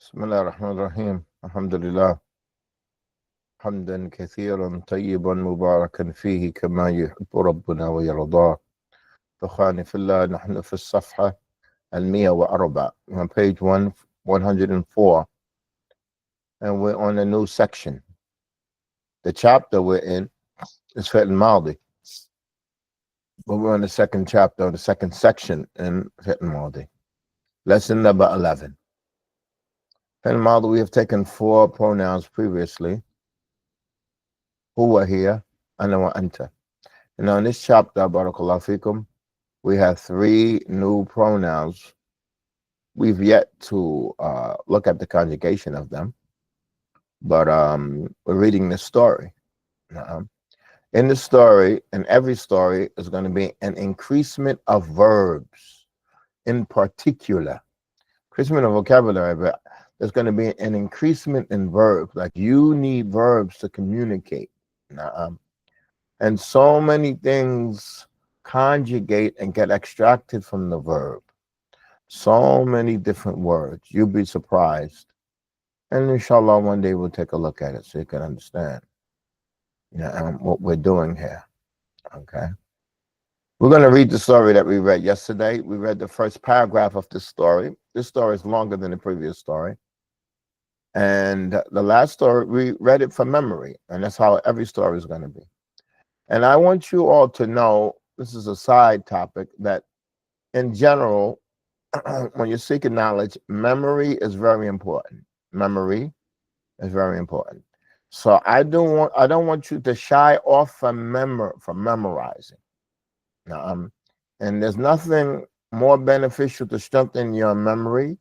بسم الله الرحمن الرحيم الحمد لله حمدا كثيرا طيبا مباركا فيه كما يحب ربنا ويرضاه. أخواني في الله، نحن في الصفحة 104 on page 104, and we're on a new section. The chapter we're in is فعل الماضي, but we're on the second chapter, the second section in فعل الماضي. Lesson number 11. فعل الماضي, we have taken 4 pronouns previously. هو هي أنا وأنت. And on this chapter, barakallahu fikum, we have 3 new pronouns. We've yet to look at the conjugation of them, but we're reading the story. In the story, in every story, is going to be an increasement of verbs. In particular, increasement of vocabulary, but there's going to be an increasement in verbs. Like, you need verbs to communicate. And so many things conjugate and get extracted from the verb. So many different words. You'll be surprised. And inshallah, one day we'll take a look at it so you can understand what we're doing here. Okay. We're going to read the story that we read yesterday. We read the first paragraph of this story. This story is longer than the previous story. And the last story, we read it from memory. And that's how every story is going to be. And I want you all to know, this is a side topic, that in general, when you're seeking knowledge, memory is very important. Memory is very important. So I don't want you to shy off from memorizing. And there's nothing more beneficial to strengthen your memory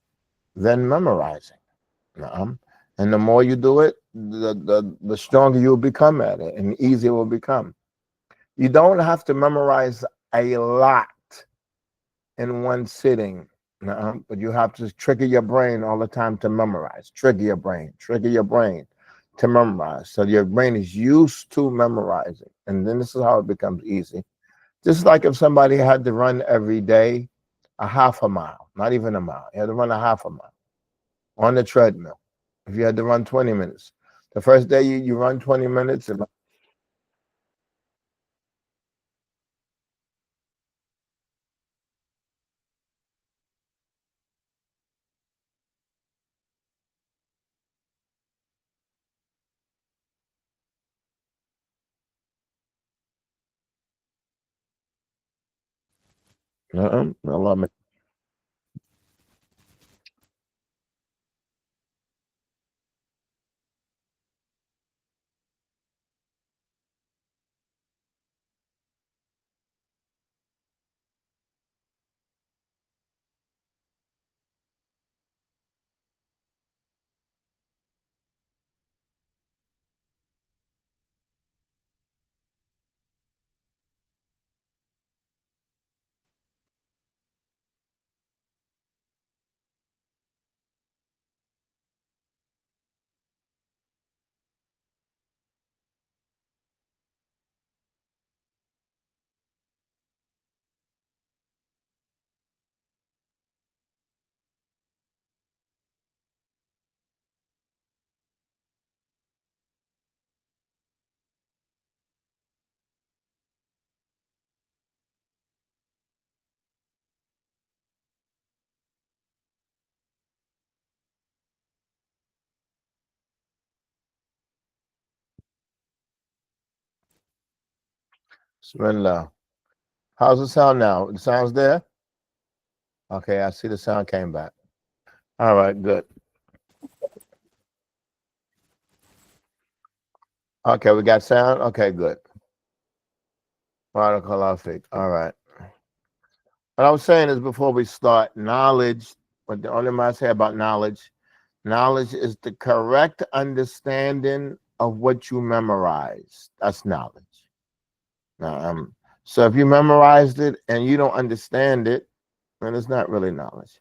than memorizing. And the more you do it, the stronger you'll become at it, and easier it will become. You don't have to memorize a lot in one sitting, but you have to trigger your brain all the time to memorize. Trigger your brain to memorize. So your brain is used to memorizing. And then this is how it becomes easy. Just like if somebody had to run every day a half a mile, not even a mile. You had to run a half a mile on the treadmill. If you had to run 20 minutes. The first day you run 20 minutes, and Allah. Bismillah. How's the sound now? The sound's there? Okay, I see the sound came back. All right, good. Okay, we got sound? Okay, good. Barakallahu. All right. What I was saying is, before we start, knowledge, what the ulama say about knowledge is the correct understanding of what you memorized. That's knowledge. So if you memorized it and you don't understand it, then it's not really knowledge.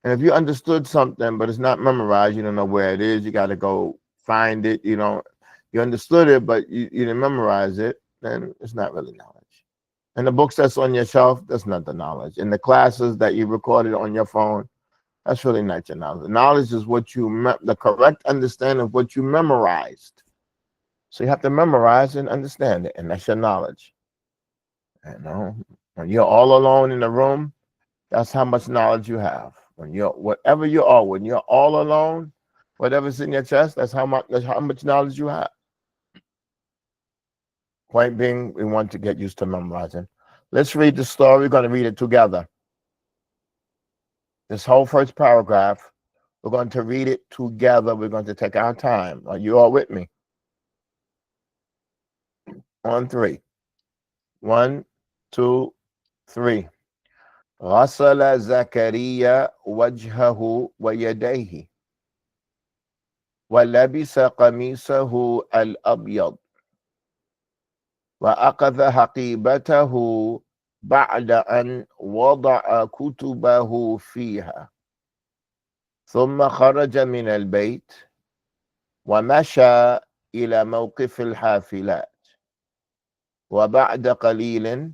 And if you understood something, but it's not memorized, you don't know where it is, you got to go find it, you understood it, but you didn't memorize it, then it's not really knowledge. And the books that's on your shelf, that's not the knowledge. And the classes that you recorded on your phone, That's really not your knowledge. Knowledge is what the correct understanding of what you memorized. So you have to memorize and understand it, and that's your knowledge. You know, when you're all alone in the room, that's how much knowledge you have. When you're whatever you are, when you're all alone, whatever's in your chest, that's how much knowledge you have. Point being, we want to get used to memorizing. Let's read the story. We're going to read it together. This whole first paragraph, we're going to read it together. We're going to take our time. Are you all with me? On three. 1, 2, 3. غسل زكريا وجهه ويديه ولبس قميصه الأبيض وأخذ حقيبته بعد أن وضع كتبه فيها ثم خرج من البيت ومشى إلى موقف الحافلات وبعد قليل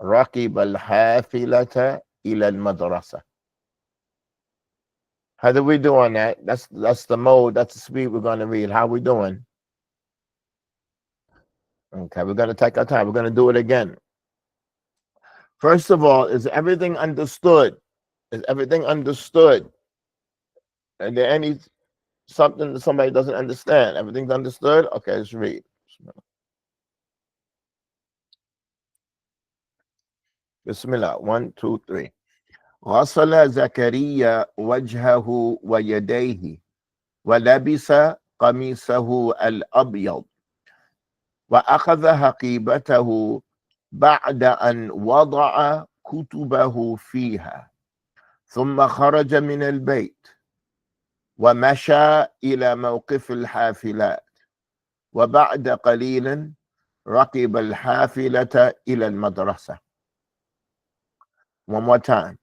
ركب الحافلة إلى المدرسة. How do we do on that? That's the mode, that's the speed we're going to read. How we doing? Okay, we're going to take our time. We're going to do it again. First of all, is everything understood? Is everything understood? Are there any something that somebody doesn't understand? Everything's understood? Okay, let's read. Bismillah. 1, 2, 3. غسل زكريا وجهه ويديه ولبس قميصه الأبيض وأخذ حقيبته بعد أن وضع كتبه فيها ثم خرج من البيت ومشى إلى موقف الحافلات وبعد قليل ركب الحافلة إلى المدرسة. One more time.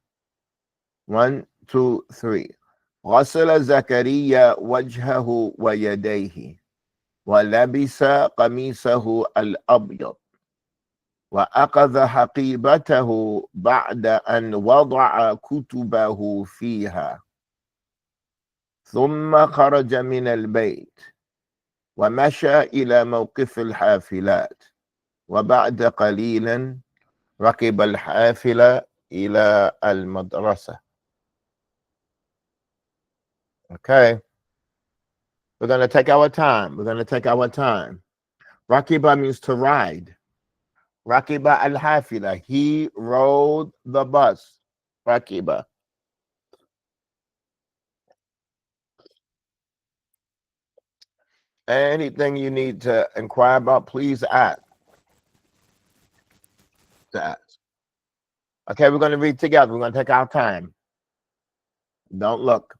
1, 2, 3. غسل زكريا وجهه ويديه ولبس قميصه الأبيض وأخذ حقيبته بعد أن وضع كتبه فيها ثم خرج من البيت ومشى إلى موقف الحافلات وبعد قليل ركب الحافلة إلى المدرسة. Okay, we're going to take our time. We're going to take our time. Rakiba means to ride. Rakiba al-hafila, he rode the bus. Rakiba. Anything you need to inquire about, please ask. Okay, we're going to read together. We're going to take our time. Don't look.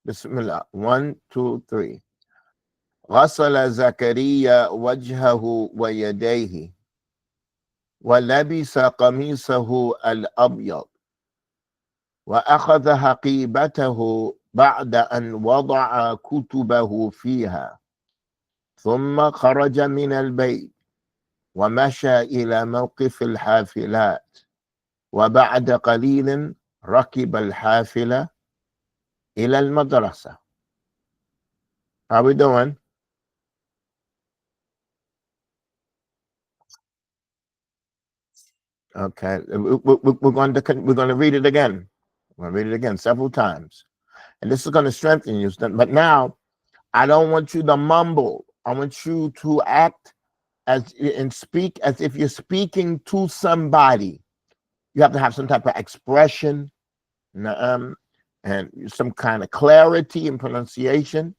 Bismillah. 1, 2, 3. غسل زكريا وجهه ويديه ولبس قميصه الأبيض وأخذ حقيبته بعد أن وضع كتبه فيها ثم خرج من البيت ومشى إلى موقف الحافلات وبعد قليل ركب الحافلة إلى المدرسة. How we doing? Okay, we're going to read it again. We're going to read it again several times, and this is going to strengthen you. But now, I don't want you to mumble. I want you to act and speak as if you're speaking to somebody. You have to have some type of expression, and some kind of clarity in pronunciation.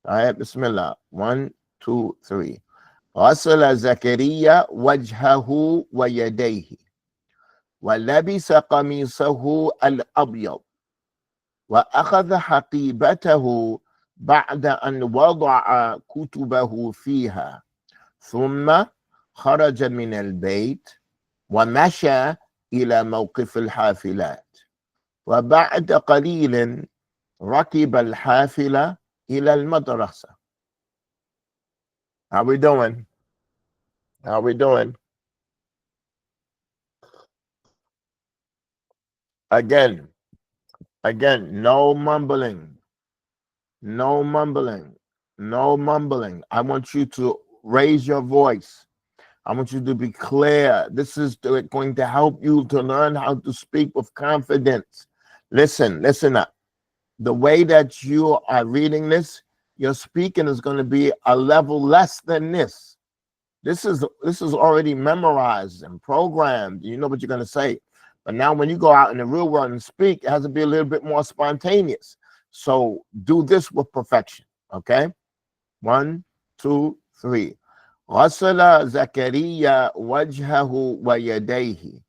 All right, Bismillah. 1, 2, 3. غسل زكريا وجهه ويديه ولبس قميصه الأبيض وأخذ حقيبته بعد أن وضع كتبه فيها ثم خرج من البيت ومشى إلى موقف الحافلات وبعد قليل ركب الحافلة إلى المدرسة. How we doing? How we doing? Again, Again, no mumbling, no mumbling, no mumbling. I want you to raise your voice. I want you to be clear. This is going to help you to learn how to speak with confidence. Listen up. The way that you are reading this, your speaking is going to be a level less than this. This is already memorized and programmed. You know what you're going to say. But now when you go out in the real world and speak, it has to be a little bit more spontaneous. So do this with perfection. Okay? 1, 2, 3. غسل زكريا وجهه ويديه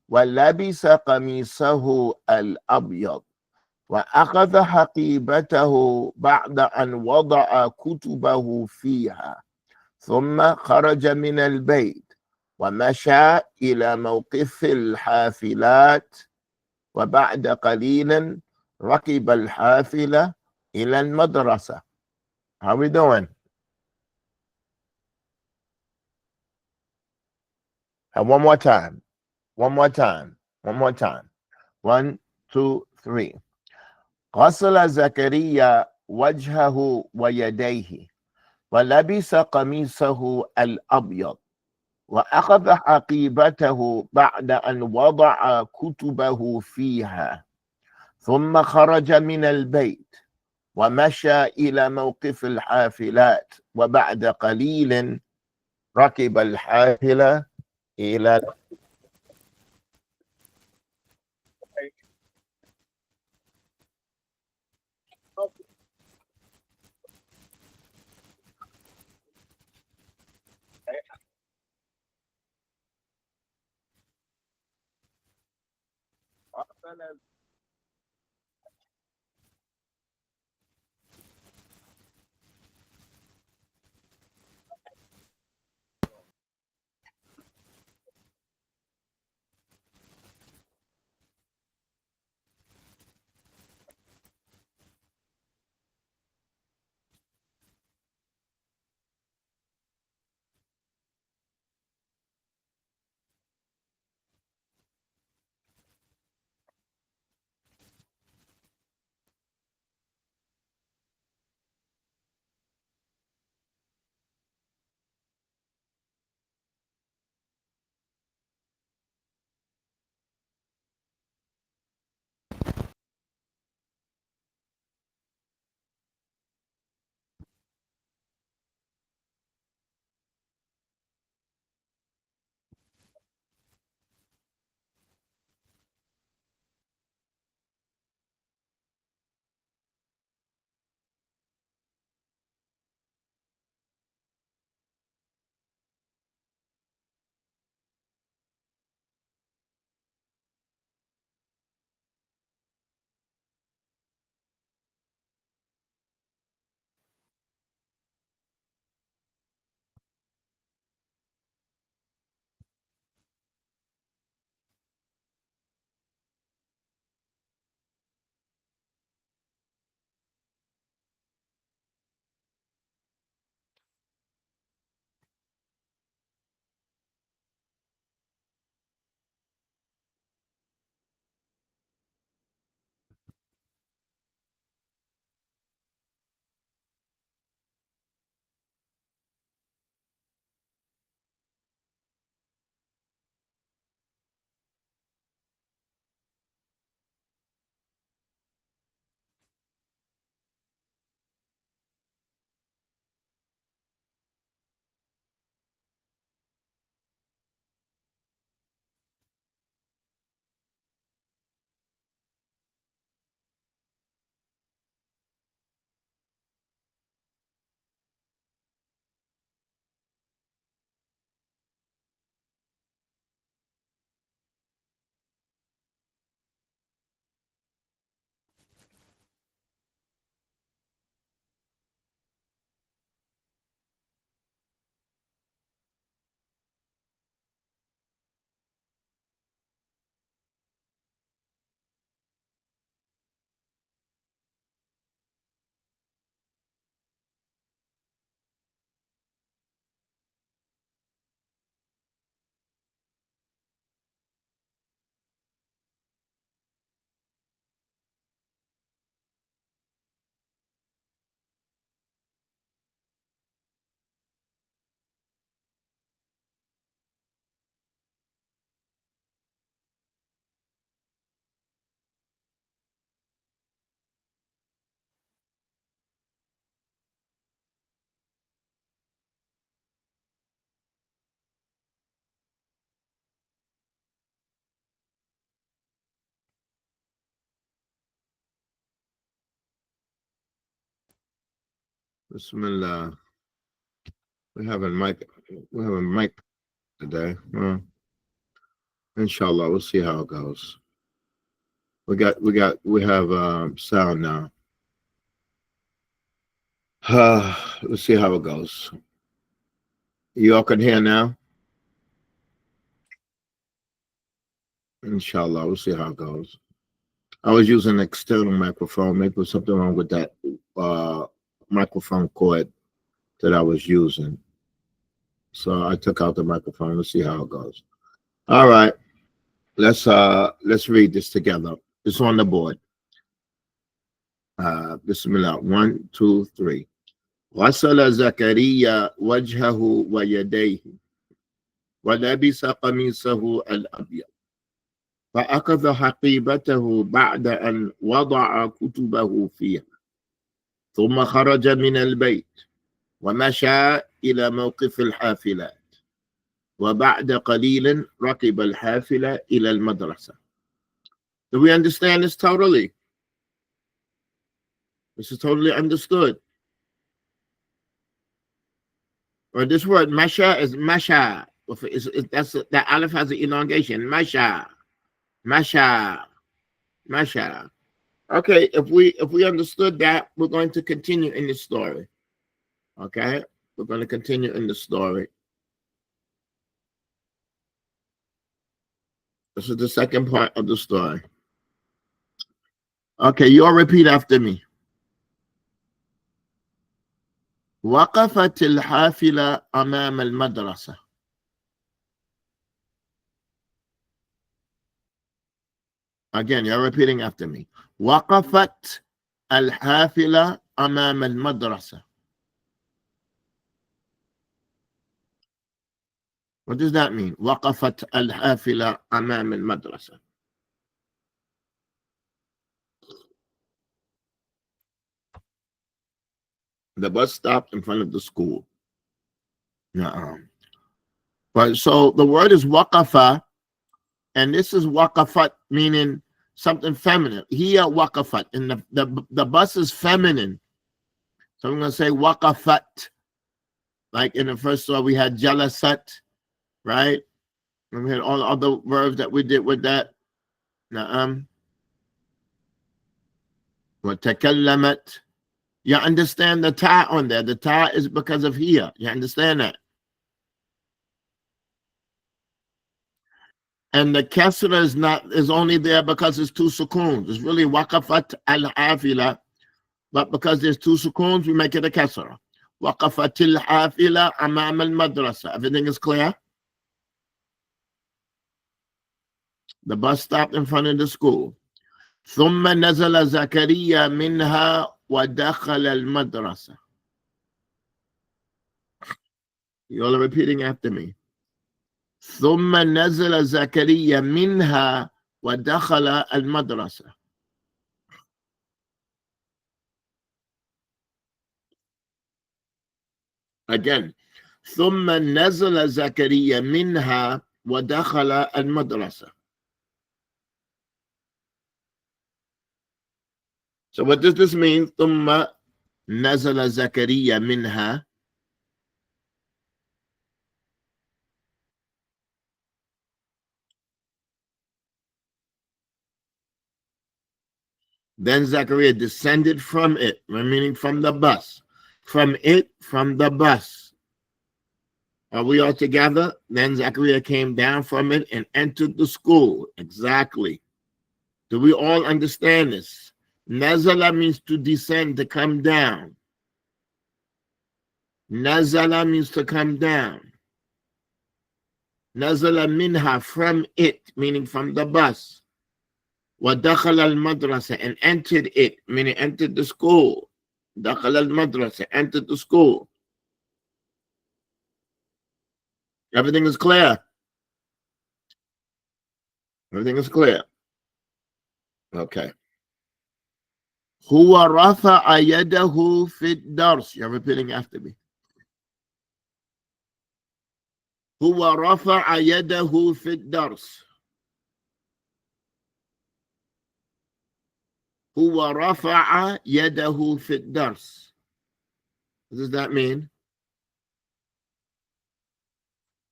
ولبس قميصه الأبيض وأخذ حقيبته بعد أن وضع كتبه فيها ثم خرج من البيت ومشى إلى موقف الحافلات وبعد قليل ركب الحافلة إلى المدرسة. How we doing? One more time. One more time. One more time. 1, 2, 3. غسل زكريا وجهه ويديه ولبس قميصه الأبيض وأخذ حقيبته بعد أن وضع كتبه فيها ثم خرج من البيت ومشى إلى موقف الحافلات وبعد قليل ركب الحافلة إلى Bismillah. We have a mic. We have a mic today. Inshallah, we'll see how it goes. We have sound now. Let's see how it goes. You all can hear now? Inshallah, we'll see how it goes. I was using an external microphone. Maybe there's something wrong with that microphone cord that I was using. So I took out the microphone. Let's see how it goes. All right. Let's read this together. It's on the board. Bismillah. 1, 2, 3. غسل زكريا وجهه ويديه ولبس قميصه الأبيض فأخذ حقيبته بعد أن وضع كتبه فيها ثم خرج من البيت ومشى إلى موقف الحافلات وبعد قليل ركب الحافلة إلى المدرسة. Do we understand this totally? This is totally understood. Or this word masha is masha. That aleph has an elongation. Masha. Masha. Masha. Okay, if we understood that, we're going to continue in the story. Okay? We're going to continue in the story. This is the second part of the story. Okay, you all repeat after me. وقفت الحافلة أمام المدرسة. Again, you're repeating after me. وقفت الحافلة أمام المدرسة. What does that mean? وقفت الحافلة أمام المدرسة. The bus stopped in front of the school. But so the word is waqafa, and this is waqafat, meaning something feminine. Here waqafat, and the bus is feminine. So I'm going to say waqafat. Like in the first story, we had jalasat, right? And we had all the other verbs that we did with that. Na'am. وَتَكَلَّمَتْ. You understand the ta on there. The ta is because of here. You understand that? And the kasra is only there because it's two sukoons. It's really waqafat al-hafila, but because there's two sukoons, we make it a kasra. Waqafat al-hafila amam al-madrasa. Everything is clear? The bus stopped in front of the school. ثم نزل زكريا منها ودخل المدرسة. You all are repeating after me. ثم نزل زكريا منها ودخل المدرسة. Again. ثم نزل زكريا منها ودخل المدرسة. So what does this mean? ثم نزل زكريا منها. Then Zechariah descended from it, meaning from the bus. From the bus. Are we all together? Then Zechariah came down from it and entered the school. Exactly. Do we all understand this? Nazala means to descend, to come down. Nazala means to come down. Nazala minha, from it, meaning from the bus. Wadakhala al-madrasa, and entered it, meaning entered the school. Dakhala al-madrasa, entered the school. Everything is clear. Everything is clear. Okay. Huwa rafa'a yadahu fit dars. You're repeating after me. Huwa rafa'a yadahu fit dars. Huwa rafa'a yadahu fit dars. What does that mean?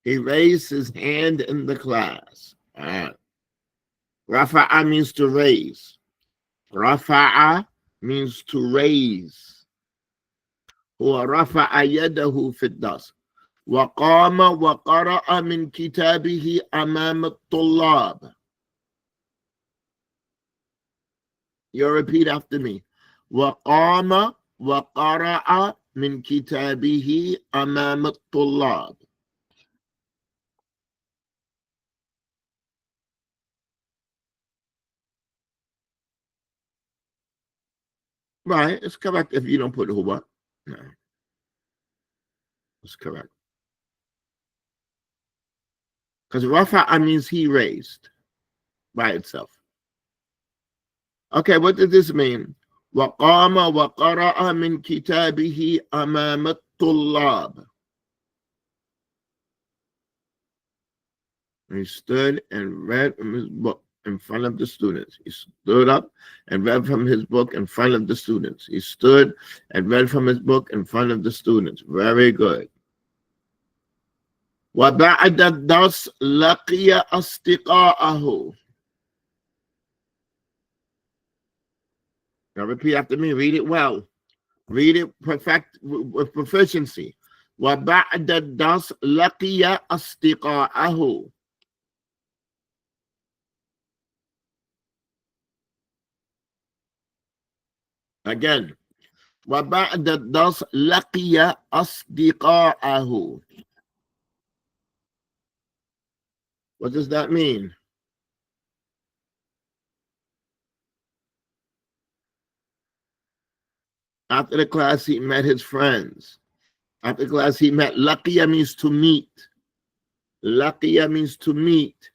He raised his hand in the class. All right. Rafa'a means to raise. Rafa'a means to raise. هو رفع يده في الدرس. وقام وقرأ من كتابه أمام الطلاب. You repeat after me. وقام وقرأ من كتابه أمام الطلاب. Right, it's correct if you don't put huwa. No, it's correct. Because rafa'a means he raised by itself. Okay, what does this mean? وقام وقرأ من كتابه أمام الطلاب. He stood and read from his book in front of the students. He stood up and read from his book in front of the students. He stood and read from his book in front of the students. Very good. وبعد الدرس لقي أصدقاءه. Now repeat after me. Read it well. Read it perfect with proficiency. وبعد الدرس لقي أصدقاءه. Again. وبعد الدرس لقي أصدقاءه. What does that mean? After the class, he met his friends. After class, he met. Laqiya means to meet. Laqiya means to meet.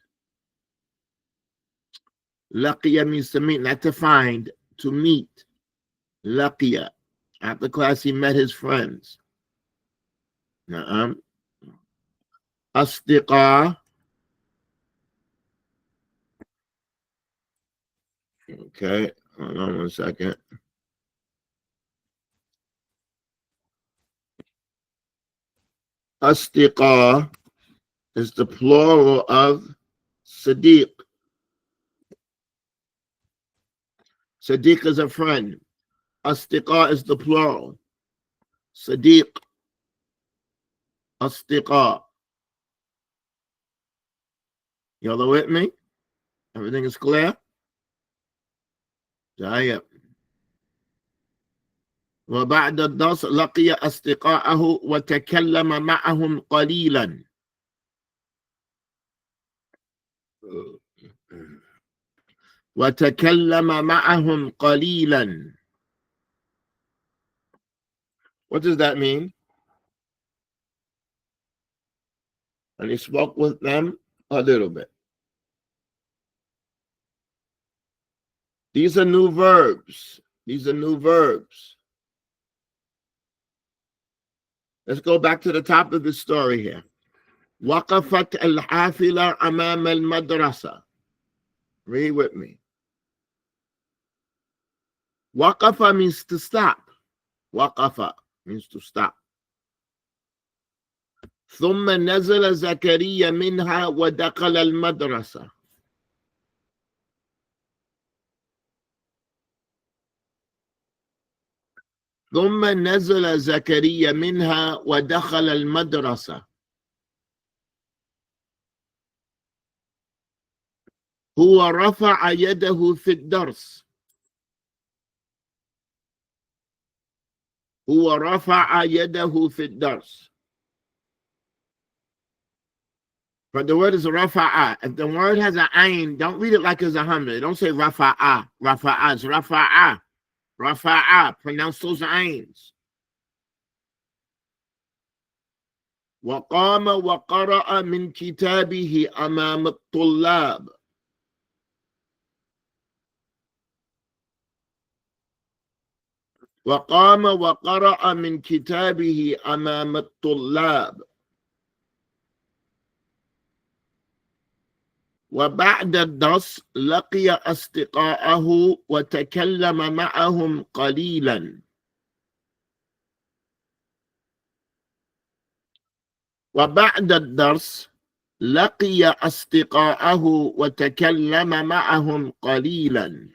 Laqiya means to meet, not to find, to meet. Laqiya. After class, he met his friends. Asdiqa. Okay, hold on 1 second. Asdiqa is the plural of Sadiq. Sadiq is a friend. Asdiqa is the plural. Sadiq. Asdiqa. Y'all with me? Everything is clear? طيب. وبعد الدرس لقي أصدقاءه وتكلم معهم قليلا. وتكلم معهم قليلا. What does that mean? And he spoke with them a little bit. These are new verbs. These are new verbs. Let's go back to the top of the story here. وقفت الحافلة أمام المدرسة. Read with me. وقف means to stop. وقف means to stop. ثم نزل زكريا منها ودخل المدرسة. ثم نزل زكريا منها ودخل المدرسة. هو رفع يده في الدرس. هو رفع يده في الدرس. But the word is rafa'a. If the word has an ayn, don't read it like it's a hamza. Don't say rafa'a. Rafa'a. It's rafa'a. Rafa'a. Pronounce those ayns. وقام وقرأ من كتابه أمام الطلاب. وقام وقرأ من كتابه أمام الطلاب. وبعد الدرس لقي أصدقاءه وتكلم معهم قليلا. وبعد الدرس لقي أصدقاءه وتكلم معهم قليلا.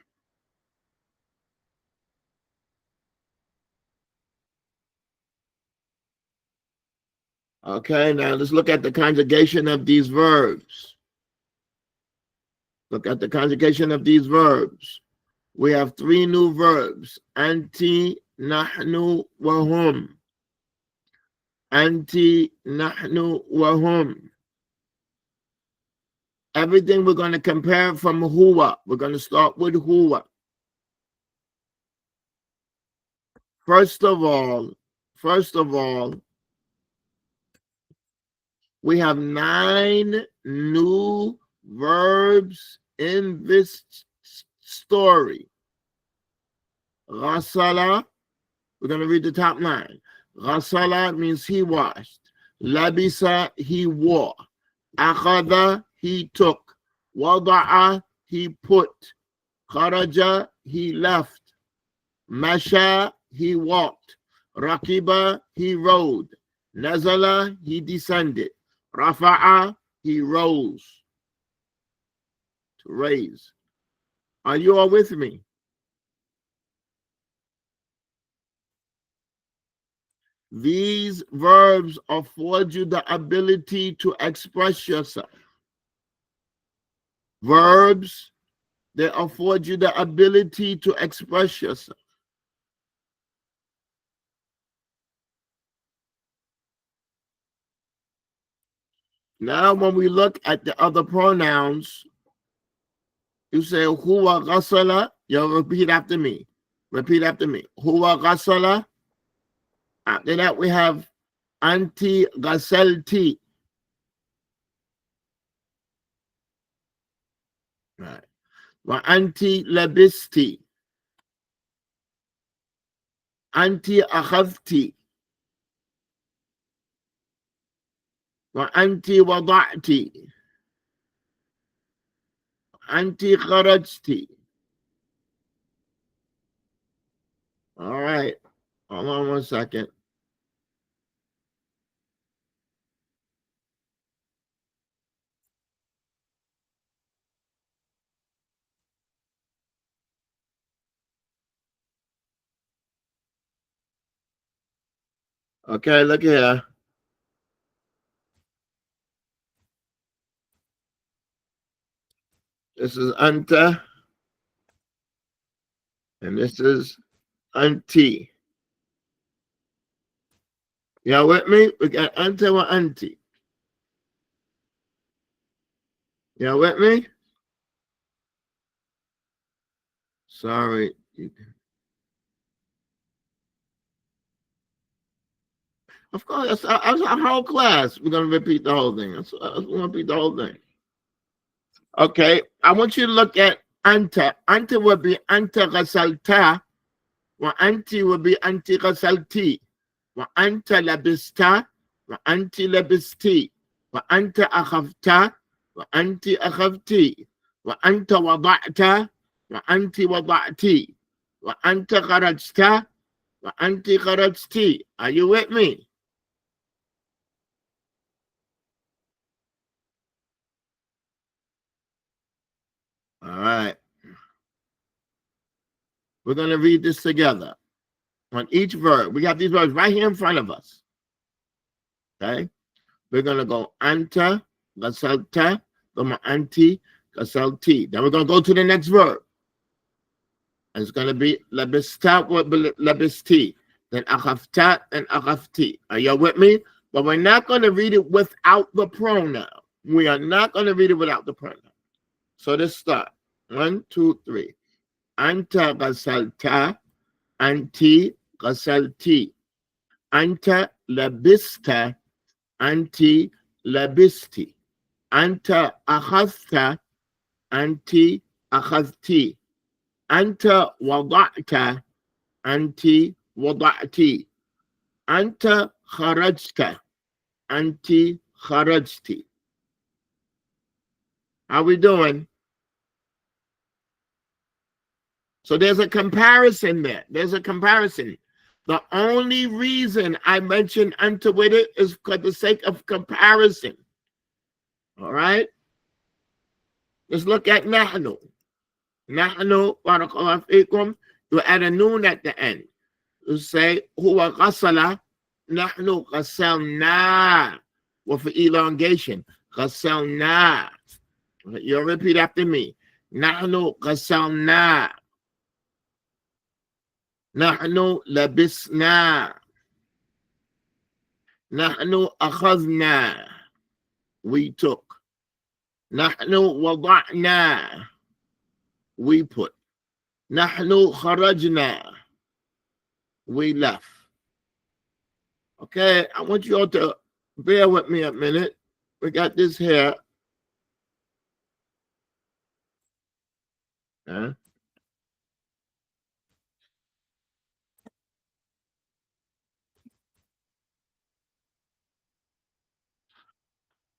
Okay, now let's look at the conjugation of these verbs. Look at the conjugation of these verbs. We have three new verbs. Anti, nahnu, wahum. Anti, nahnu, wahum. Everything we're going to compare from huwa. We're going to start with huwa. First of all, we have 9 new verbs in this story. Ghasala, we're going to read the top 9. Ghasala means he washed. Labisa, he wore. Akhada, he took. Wada'a, he put. Kharaja, he left. Masha, he walked. Rakiba, he rode. Nazala, he descended. Rafa'a, he rose. To raise. Are you all with me? These verbs afford you the ability to express yourself. Verbs, they afford you the ability to express yourself. Now, when we look at the other pronouns, you say, huwa ghasala. You repeat after me. Repeat after me. Huwa ghasala. After that, we have anti ghasalti. Right. Wa anti labisti. Anti akhafti. Wa anti wada'ti. Anti kharajti. All right. Hold on one second. Okay, look here. This is anta, and this is anti. Y'all with me? We got anta or anti. Y'all with me? Sorry. Of course, that's our whole class. We're going to repeat the whole thing. We're going to repeat the whole thing. Okay, I want you to look at anta. Anta would be anta ghasalta. Wa anti would be anti ghasalti. Wa anta labista. Wa anti labisti. Wa anta akhafta. Wa anti akhafti. Wa anta wada'ta. Wa anti wada'ti. Wa anta kharajta. Wa anti kharajti. Are you with me? All right. We're going to read this together. On each verb, we got these verbs right here in front of us. Okay? We're going to go anta, gasalta, anti, gasalti. Then we're going to go to the next verb. And it's going to be labista, labisti. Then akhafta and akhafti. Are you with me? But we're not going to read it without the pronoun. We are not going to read it without the pronoun. So let's start. 1, 2, 3. Anta gasalta, anti gasalti. Anta labista, anti labisti. Anta akhadta, anti akhadti. Anta wada'ta, anti wada'ti. Anta kharajta, anti kharajti. How we doing? So there's a comparison there. There's a comparison. The only reason I mentioned unto with it is for the sake of comparison. All right? Let's look at nahnu. Nahnu, barakallahu fikum, you add a noon at the end. You say, huwa ghasala, nahnu ghasalna. With elongation. Ghasalna. You'll repeat after me. Nahnu ghasalna. Nahnu labisna. Nahnu akhadna. We took. Nahnu wada'na. We put. Nahnu kharajna. We left. Okay, I want you all to bear with me a minute. We got this here.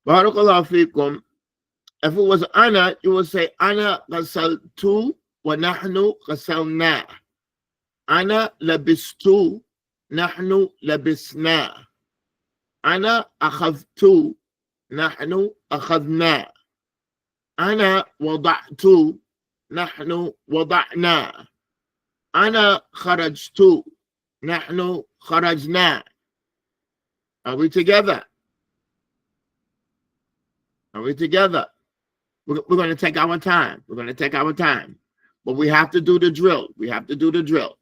Barakallahu fikum. If it was ana, you would say ana ghasaltu wa nahnu ghasalna. Ana labistu, nahnu labisna. Ana akhadtu, nahnu akhadna. Ana wada'tu, nahnu wada'na. Ana kharajtu, nahnu kharajna. Are we together? Are we together? We're going to take our time. We're going to take our time. But we have to do the drill. We have to do the drill.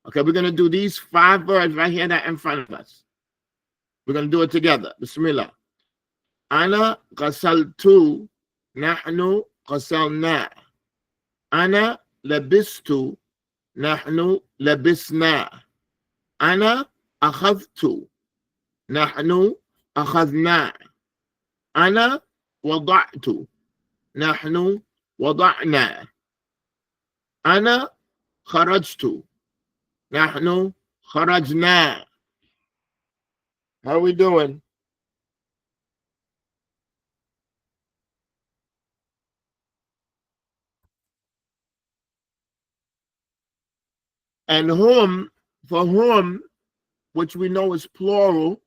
Okay, we're going to do these 5 verbs right here in front of us. We're going to do it together. Bismillah. Ana ghasaltu, nahnu ghasalna. Ana labistu, nahnu labisna. Ana akhadtu, nahnu akhadna. Ana wada'tu, nahnu wada'na. Ana kharajtu, nahnu kharajna. How are we doing? And whom, for whom, which we know is plural,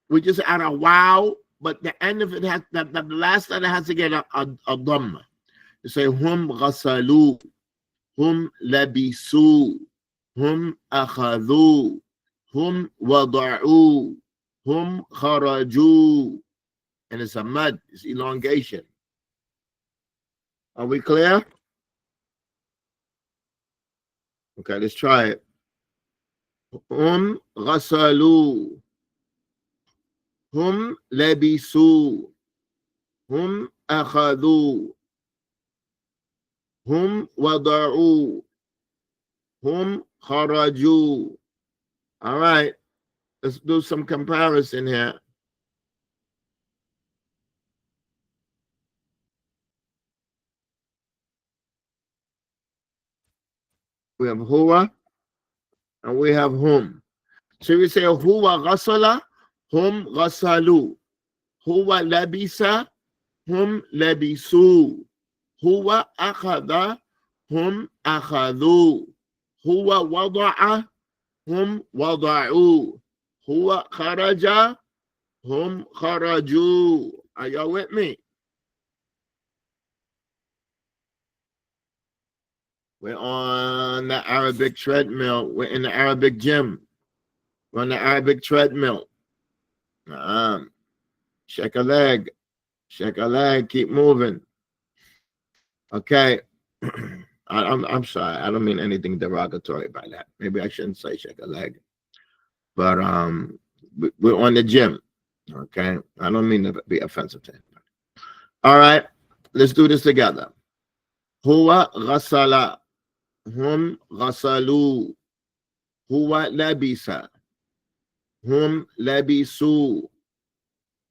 we just add a wow, but the end of it has, the last letter has to get a dhamma. You say hum ghasalu, hum labisu, hum akhadhu, hum wada'u, hum kharaju. And it's a mud, it's elongation. Are we clear? Okay, let's try it. Hum ghasalu, hum labisu, hum akhadhu, hum wada'u, hum kharaju. All right, let's do some comparison here. We have huwa and we have hum. So we say huwa ghasala, hum ghasalu. Huwa labisa, hum labisu. Huwa akhadha, hum akhadhu. Huwa wada'a, hum wada'u. Huwa kharaja, hum kharaju. Are y'all with me? We're on the Arabic treadmill. We're in the Arabic gym. We're on the Arabic treadmill. Shake a leg. Shake a leg. Keep moving. Okay. I'm sorry. I don't mean anything derogatory by that. Maybe I shouldn't say shake a leg. But we're on the gym. Okay. I don't mean to be offensive to anybody. All right. Let's do this together. Huwa ghasala. Hum ghasalu. Huwa labisa. Hum labisu.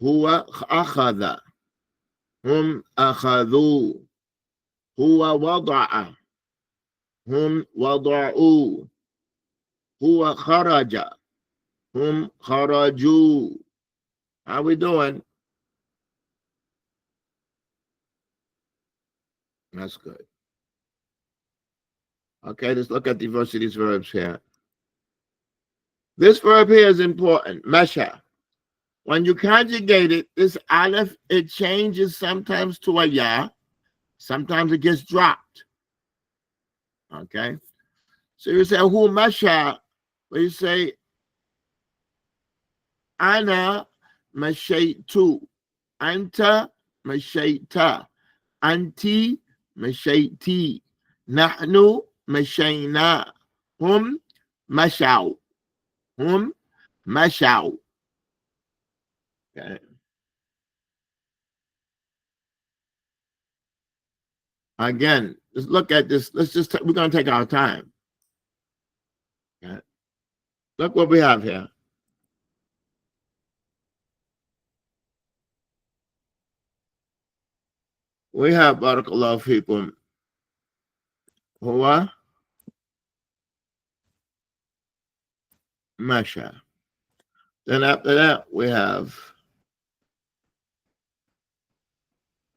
Huwa akhadha. Hum akhadhu. Huwa wada'a. Hum wada'u. Huwa kharaja. Hum kharaju. How we doing? That's good. Okay, let's look at the verse of these verbs here. This verb here is important. Mesha. When you conjugate it, this aleph, it changes sometimes to a ya. Sometimes it gets dropped. Okay. So you say, who mesha? Well, you say, ana mashaytu. Anta mashayta. Anti mashayti. Nahnu mashayna. Hum mashaw. Hum mashaw. Okay. Again, let's look at this. We're going to take our time. Okay. Look what we have here. We have barakallahu fikum. Huwa masha. Then after that, we have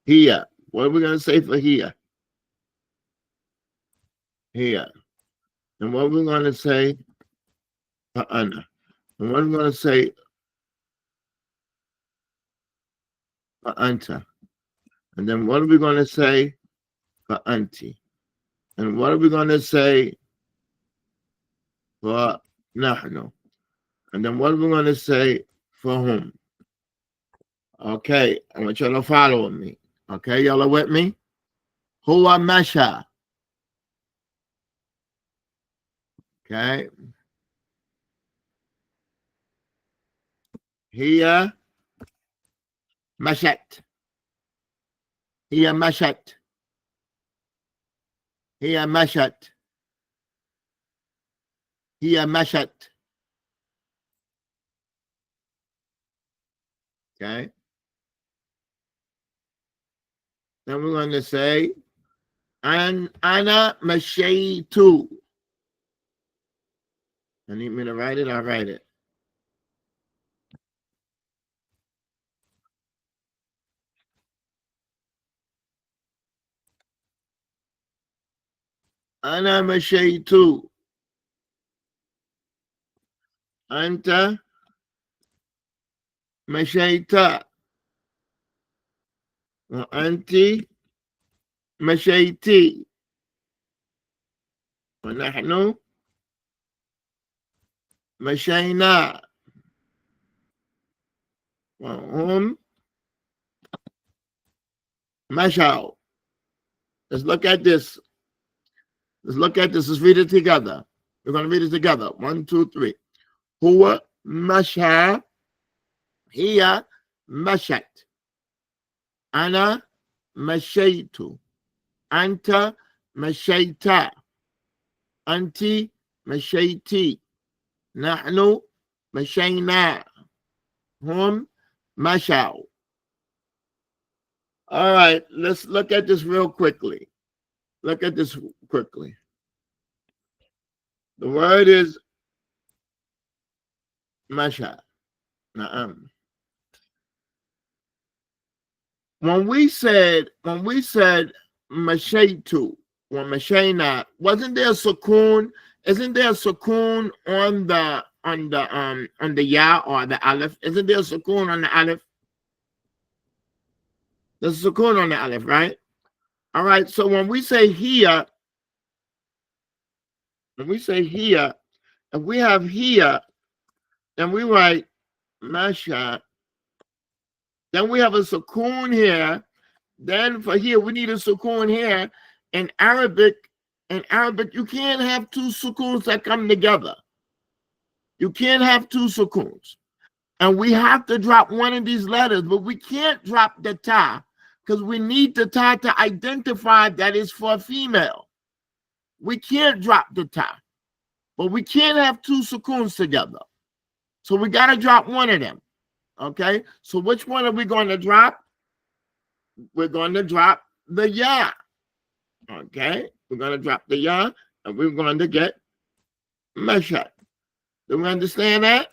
here. What are we going to say for here? Here. And what are we going to say for ana? And what are we going to say for anta? And then what are we going to say for anti? And what are we going to say for nahnu? And then what are we going to say for whom? Okay, I want y'all to follow me. Okay, y'all are with me? Huwa masha. Okay. Hiya mashat. Hiya mashat. Hiya mashat. Hiya mashat. Okay. Then we're going to say, ana mashaytu. I need me to write it? I'll write it. Ana mashaytu. Anta mashayta. Wa anti mashayti. Wa nahnu mashayna. Wa hum mashaw. Let's look at this. Let's read it together. We're going to read it together. 1, 2, 3. Huwa masha. Hiya mashat. Ana mashaytu. Anta mashayta. Anti mashayti. Nahnu mashayna. Hum mashaw. All right, let's look at this real quickly. Look at this quickly. The word is masha. Na'am. When we said mashaytu or mashayna, wasn't there a sukoon? Isn't there a sukoon on the ya or the aleph? Isn't there a sukoon on the aleph? There's a sukoon on the aleph, right? All right. So when we say here, if we have here, then we write masha. Then we have a sukoon here. Then for here, we need a sukoon here. In Arabic, you can't have two sukoons that come together. You can't have two sukoons. And we have to drop one of these letters, but we can't drop the ta because we need the ta to identify that it's for a female. We can't drop the ta, but we can't have two sukoons together. So we got to drop one of them. Okay? So which one are we going to drop? We're going to drop the ya. Okay? We're going to drop the ya, and we're going to get meshat. Do we understand that?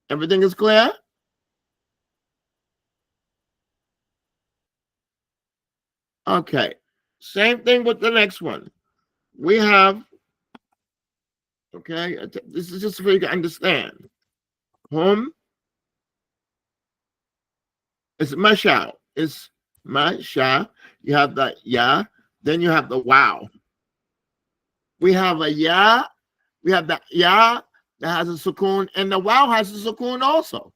Everything is clear? Okay. Same thing with the next one. We have Okay, this is just for you to understand. Hum is masha. It's masha. You have the ya, then you have the wow. We have a ya, we have the ya that has a sukoon, and the wow has a sukoon also.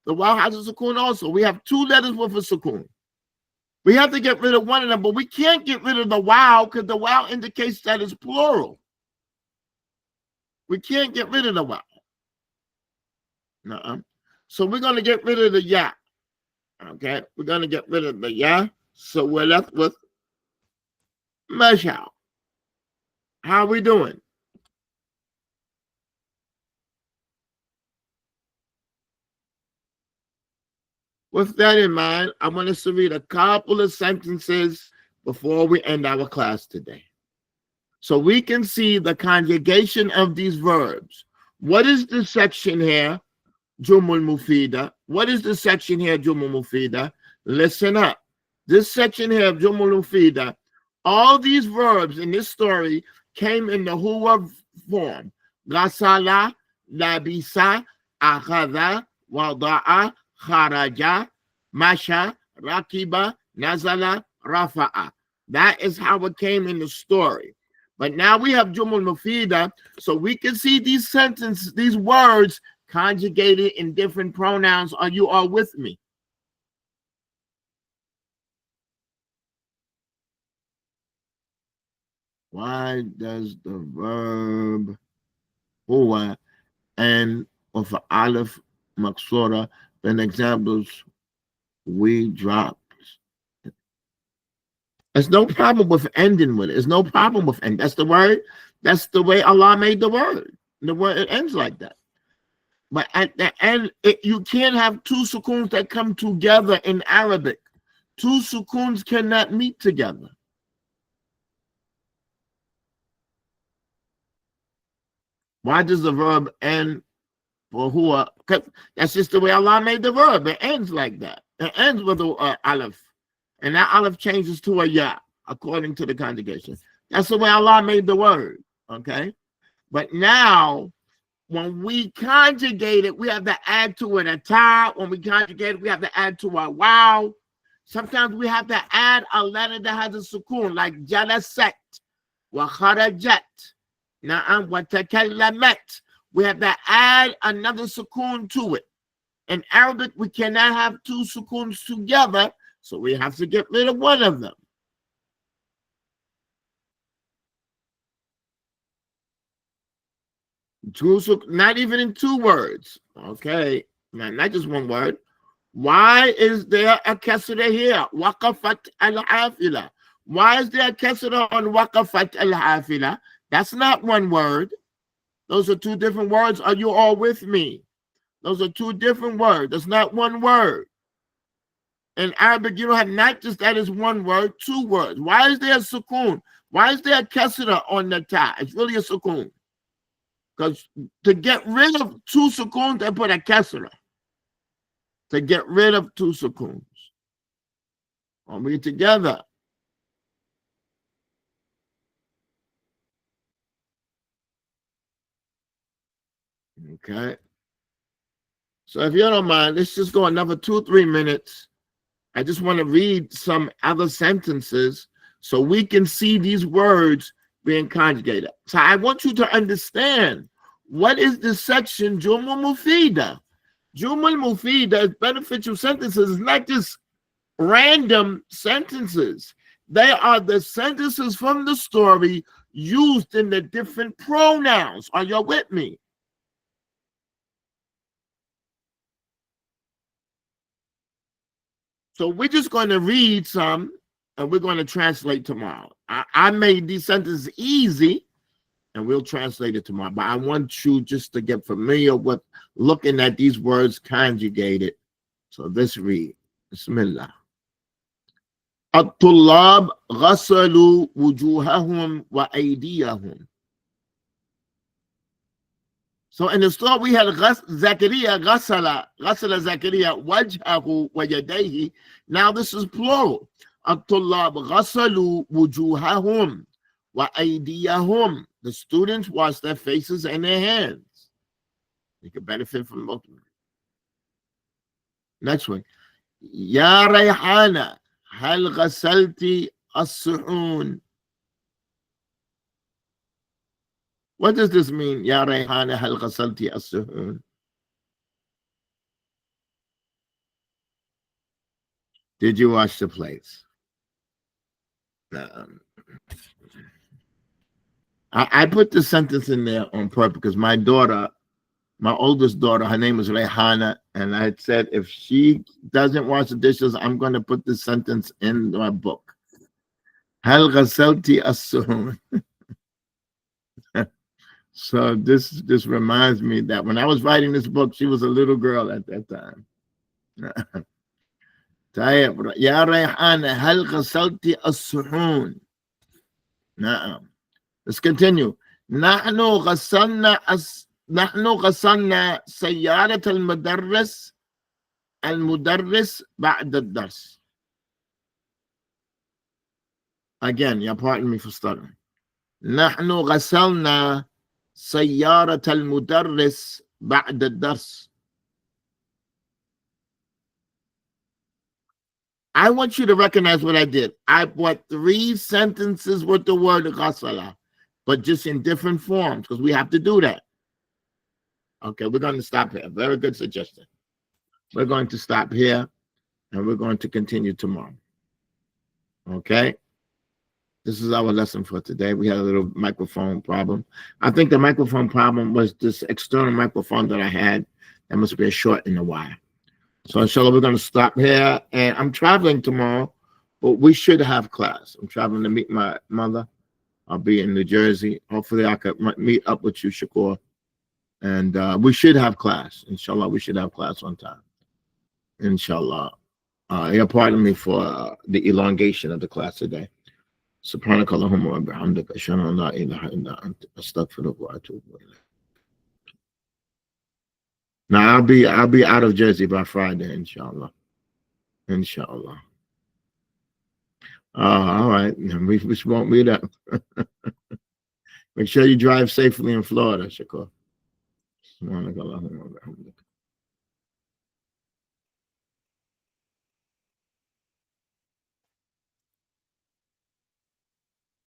The wow has a sukoon also. We have two letters with a sukoon. We have to get rid of one of them, but we can't get rid of the wow because the wow indicates that it's plural. We can't get rid of the wow. Nuh-uh. So we're going to get rid of the ya. Okay, we're going to get rid of the ya. So we're left with masha. How are we doing? With that in mind, I want us to read a couple of sentences before we end our class today, so we can see the conjugation of these verbs. What is this section here? Jumul Mufida. What is this section here? Jumul Mufida. Listen up. This section here of Jumul Mufida, all these verbs in this story came in the huwa form. Gasala, labisa, akhadha, wada'a, kharaja, masha, rakiba, nazala, rafa'a. That is how it came in the story. But now we have Jumul Mufida, so we can see these sentences, these words conjugated in different pronouns. Are you all with me? Why does the verb huwa end with an aleph maksura? Then examples we dropped. There's no problem with ending with it. There's no problem with end. That's the word. That's the way Allah made the word. The word, it ends like that. But at the end, you can't have two sukoons that come together in Arabic. Two sukoons cannot meet together. Why does the verb end for huwa? That's just the way Allah made the verb. It ends like that. It ends with a aleph. And that aleph changes to a ya, according to the conjugation. That's the way Allah made the word. Okay? But now, when we conjugate it, we have to add to it a ta. When we conjugate it, we have to add to a wow. Sometimes we have to add a letter that has a sukoon, like jalasat, wa kharajat, na'am, wa takallamat. We have to add another sukoon to it. In Arabic, we cannot have two sukoons together, so we have to get rid of one of them. Not even in two words. Okay, not just one word. Why is there a kasra here? Waqafat al-hafila. Why is there a kasra on waqafat al-hafila? That's not one word. Those are two different words. Are you all with me? Those are two different words. That's not one word. In Arabic, you don't have not just that is one word, two words. Why is there a sukoon? Why is there a kasra on the ta? It's really a sukoon. Because to get rid of two sukoons, they put a kasra. To get rid of two sukoons. Are we together? Okay. So if you don't mind, let's just go another 2-3 minutes. I just want to read some other sentences so we can see these words being conjugated. So I want you to understand, what is this section, Jumul Mufida? Jumul Mufida is beneficial sentences. It's not just random sentences. They are the sentences from the story used in the different pronouns. Are you with me? So we're just going to read some, and we're going to translate tomorrow. I made these sentences easy, and we'll translate it tomorrow. But I want you just to get familiar with looking at these words conjugated. So let's read. Bismillah. الطلاب غسلوا وجوههم وأيديهم. So in the story we had Zakaria غسل Zakaria وجهه ويديه. Now this is plural. الطلاب غسلوا وجوههم وأيديهم. The students wash their faces and their hands. You can benefit from both of them. Next one. يا ريحانة هل غسلتي الصحون? What does this mean? يا ريحانة هل غسلتي الصحون? Did you wash the plates? I put the sentence in there on purpose because my daughter, my oldest daughter, her name is Rayhana, and I had said if she doesn't wash the dishes, I'm going to put this sentence in my book. هل غسلتي الصحون? So this reminds me that when I was writing this book, she was a little girl at that time. طيب يا ريحانة هل غسلتي الصحون؟ نعم. Let's continue. نحن غسلنا سيارة المدرس بعد الدرس. Again, yeah, pardon me for stuttering. نحن غسلنا سيارة المدرس بعد الدرس. I want you to recognize what I did. I put 3 sentences with the word غسل, but just in different forms because we have to do that. Okay, we're going to stop here. Very good suggestion. We're going to stop here and we're going to continue tomorrow. Okay? This is our lesson for today. We had a little microphone problem. I think the microphone problem was this external microphone that I had. That must be a short in the wire. So inshallah, we're going to stop here. And I'm traveling tomorrow, but we should have class. I'm traveling to meet my mother. I'll be in New Jersey. Hopefully I could meet up with you, Shakur. And we should have class. Inshallah, we should have class on time. Inshallah. Pardon me for the elongation of the class today. سبحانك اللهم وبحمدك أشهد أن لا إله إلا أنت أستغفرك وأتوب إليك. Now I'll be out of Jersey by Friday, inshallah. Inshallah. All right. We won't meet up. Make sure you drive safely in Florida, Shakur. سبحانك اللهم وبحمدك